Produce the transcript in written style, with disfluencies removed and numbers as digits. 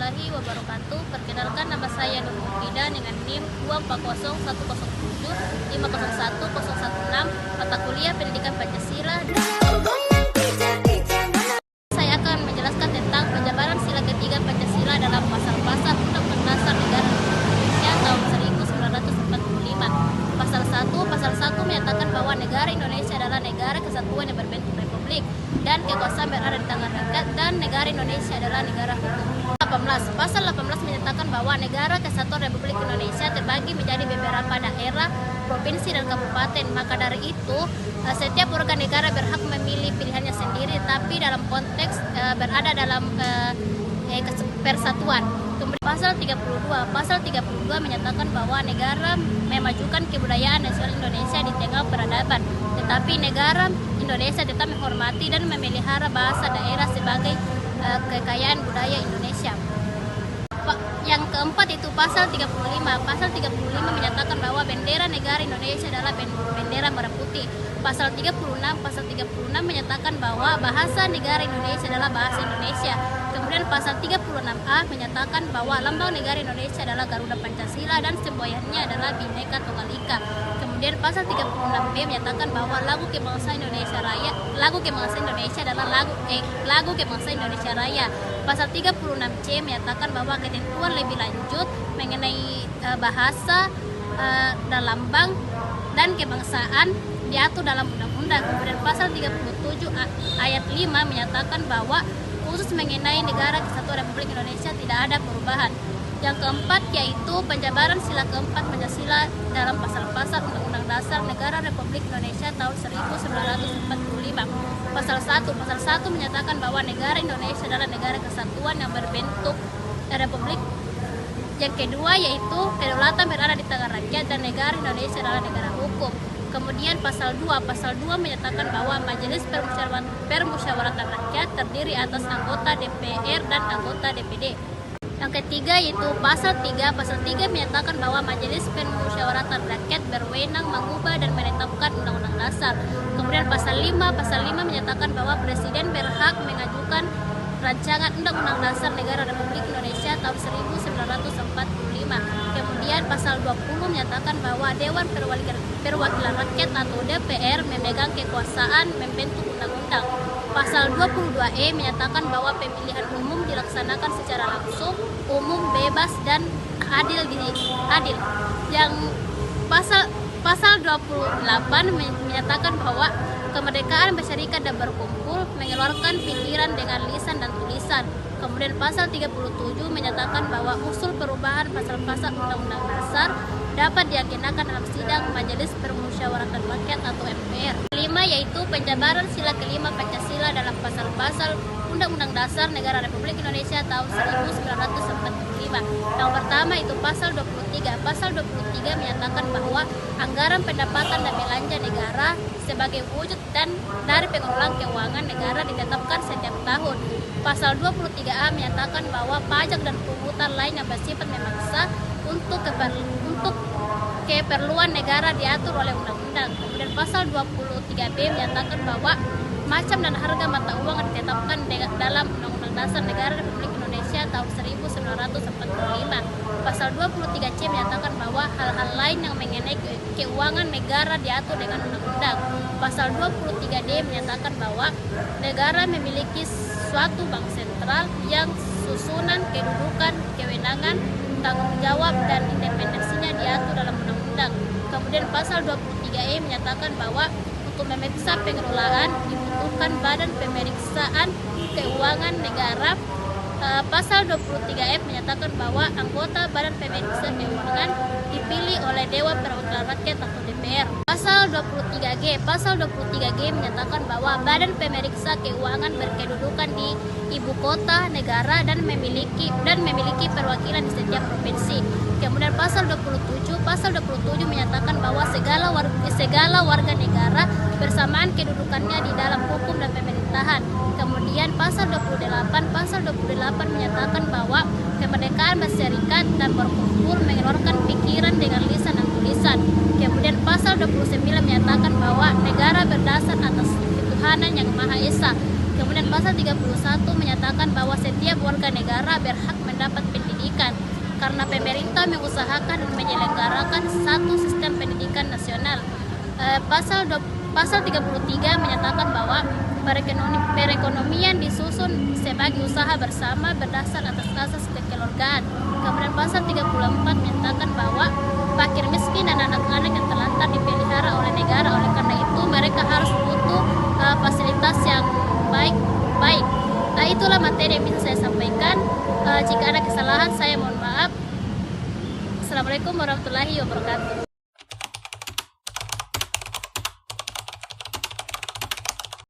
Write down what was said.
warahmatullahi wabarakatuh. Perkenalkan, nama saya Nur Mufida dengan NIM 2401075010116, mata kuliah Pendidikan Pancasila. Saya akan menjelaskan tentang penjabaran sila ketiga Pancasila dalam pasal-pasal Undang-Undang Dasar Negara Indonesia tahun 1945. Pasal 1 menyatakan bahwa negara Indonesia adalah negara kesatuan yang berbentuk republik dan kekuasaan berada di tangan rakyat, dan negara Indonesia adalah negara hukum. Pasal 18 menyatakan bahwa negara kesatuan Republik Indonesia terbagi menjadi beberapa daerah, provinsi, dan kabupaten. Maka dari itu, setiap warga negara berhak memilih pilihannya sendiri, tapi dalam konteks berada dalam persatuan. Kemudian pasal 32 menyatakan bahwa negara memajukan kebudayaan nasional Indonesia di tengah peradaban, tetapi negara Indonesia tetap menghormati dan memelihara bahasa daerah sebagai kekayaan budaya Indonesia. Yang keempat itu pasal 35 menyatakan bahwa bendera negara Indonesia adalah bendera merah putih. Pasal 36 menyatakan bahwa bahasa negara Indonesia adalah bahasa Indonesia. Kemudian pasal 36A menyatakan bahwa lambang negara Indonesia adalah Garuda Pancasila dan semboyannya adalah Bhinneka Tunggal Ika. Kemudian pasal 36B menyatakan bahwa lagu kebangsaan Indonesia adalah lagu kebangsaan Indonesia Raya. Pasal 36C menyatakan bahwa ketentuan lebih lanjut mengenai bahasa dan lambang dan kebangsaan diatur dalam undang-undang. Kemudian pasal 37 ayat 5 menyatakan bahwa khusus mengenai negara kesatuan Republik Indonesia tidak ada perubahan. Yang keempat yaitu penjabaran sila keempat Pancasila dalam pasal-pasal Undang-Undang Dasar Negara Republik Indonesia tahun 1945. Pasal 1 menyatakan bahwa negara Indonesia adalah negara kesatuan yang berbentuk republik. Yang kedua yaitu kedaulatan berada di tangan rakyat dan negara Indonesia adalah negara hukum. Kemudian pasal 2 menyatakan bahwa Majelis Permusyawaratan Rakyat terdiri atas anggota DPR dan anggota DPD. Yang ketiga yaitu pasal 3 menyatakan bahwa Majelis Permusyawaratan Rakyat berwenang mengubah dan menetapkan undang-undang dasar. Kemudian pasal 5 menyatakan bahwa Presiden berhak mengajukan rancangan Undang-Undang Dasar Negara Republik Indonesia tahun 1945. Kemudian pasal 20 menyatakan bahwa Dewan Perwakilan Rakyat atau DPR memegang kekuasaan membentuk undang-undang. Pasal 22E menyatakan bahwa pemilihan umum dilaksanakan secara langsung, umum, bebas, dan adil. Yang pasal 28 menyatakan bahwa kemerdekaan berserikat dan berkumpul, mengeluarkan pikiran dengan lisan dan tulisan. Kemudian pasal 37 menyatakan bahwa usul perubahan pasal-pasal Undang-Undang Dasar dapat diagendakan dalam sidang Majelis Permusyawaratan Rakyat atau MPR. Kelima yaitu penjabaran sila kelima Pancasila dalam pasal-pasal Undang-Undang Dasar Negara Republik Indonesia tahun 1945. Yang pertama itu pasal 23. Pasal 23 menyatakan bahwa anggaran pendapatan dan belanja negara sebagai wujud dan dari pengelolaan keuangan negara ditetapkan setiap tahun. Pasal 23A menyatakan bahwa pajak dan pungutan lain yang bersifat memaksa untuk keperluan negara diatur oleh undang-undang. Kemudian pasal 23B menyatakan bahwa macam dan harga mata uang ditetapkan dalam Undang-Undang Dasar Negara Republik Indonesia tahun 1945. Pasal 23C menyatakan bahwa hal-hal lain yang mengenai keuangan negara diatur dengan undang-undang. Pasal 23D menyatakan bahwa negara memiliki suatu bank sentral yang susunan, kedudukan, kewenangan, tanggung jawab, dan independensinya diatur dalam undang-undang. Kemudian pasal 23E menyatakan bahwa untuk memeriksa pengelolaan dibutuhkan Badan Pemeriksaan Keuangan Negara. Pasal 23F menyatakan bahwa anggota Badan Pemeriksa Keuangan dipilih oleh Dewan Perwakilan Rakyat atau DPR. Pasal 23G menyatakan bahwa Badan Pemeriksa Keuangan berkedudukan di ibu kota negara dan memiliki perwakilan di setiap provinsi. Kemudian pasal 27 menyatakan bahwa segala warga negara bersamaan kedudukannya di dalam hukum dan pemerintahan. Kemudian pasal 28 menyatakan bahwa kemerdekaan berserikat dan berkumpul, mengeluarkan pikiran dengan lisan dan tulisan. Kemudian pasal 29 menyatakan bahwa negara berdasar atas ketuhanan yang Maha Esa. Kemudian pasal 31 menyatakan bahwa setiap warga negara berhak mendapat pendidikan karena pemerintah mengusahakan dan menyelenggarakan satu sistem pendidikan nasional. Pasal 33 menyatakan bahwa perekonomian disusun sebagai usaha bersama berdasar atas asas kekeluargaan. Kemudian pasal 34 menyatakan bahwa fakir miskin dan anak-anak yang terlantar dipelihara oleh negara. Oleh karena itu mereka harus butuh fasilitas yang baik. Nah, itulah materi yang bisa saya sampaikan. Jika ada kesalahan saya mohon maaf. Assalamualaikum warahmatullahi wabarakatuh.